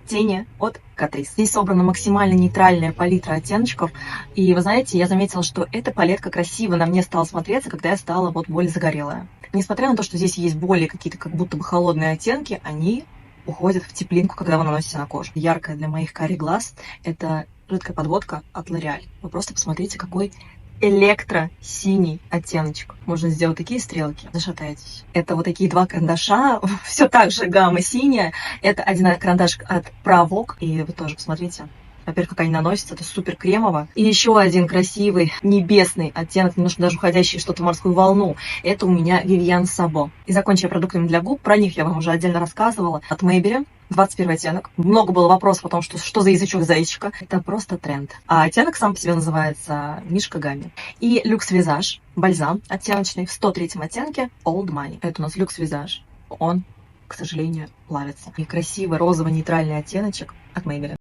тени от Catrice. Здесь собрана максимально нейтральная палитра оттеночков. И вы знаете, я заметила, что эта палетка красиво на мне стала смотреться, когда я стала вот более загорелая. Несмотря на то, что здесь есть более какие-то как будто бы холодные оттенки, они уходят в теплинку, когда вы наносите на кожу. Яркая для моих карих глаз — это жидкая подводка от L'Oréal. Вы просто посмотрите, какой электро-синий оттеночек. Можно сделать такие стрелки, зашатаетесь. Это вот такие два карандаша, все так же гамма синяя. Это один карандаш от Pravok, и вы тоже посмотрите. Во-первых, как они наносятся, это супер кремово. И еще один красивый небесный оттенок, немножко даже уходящий что-то в морскую волну. Это у меня Vivienne Sabo. И закончив продуктами для губ, про них я вам уже отдельно рассказывала. От Maybelline, 21 оттенок. Много было вопросов о том, что за язычок зайчика. Это просто тренд. А оттенок сам по себе называется Мишка Гамми. И Luxe Visage, бальзам оттеночный в 103 оттенке Old Money. Это у нас Luxe Visage. Он, к сожалению, плавится. И красивый розово-нейтральный оттеночек от Maybelline.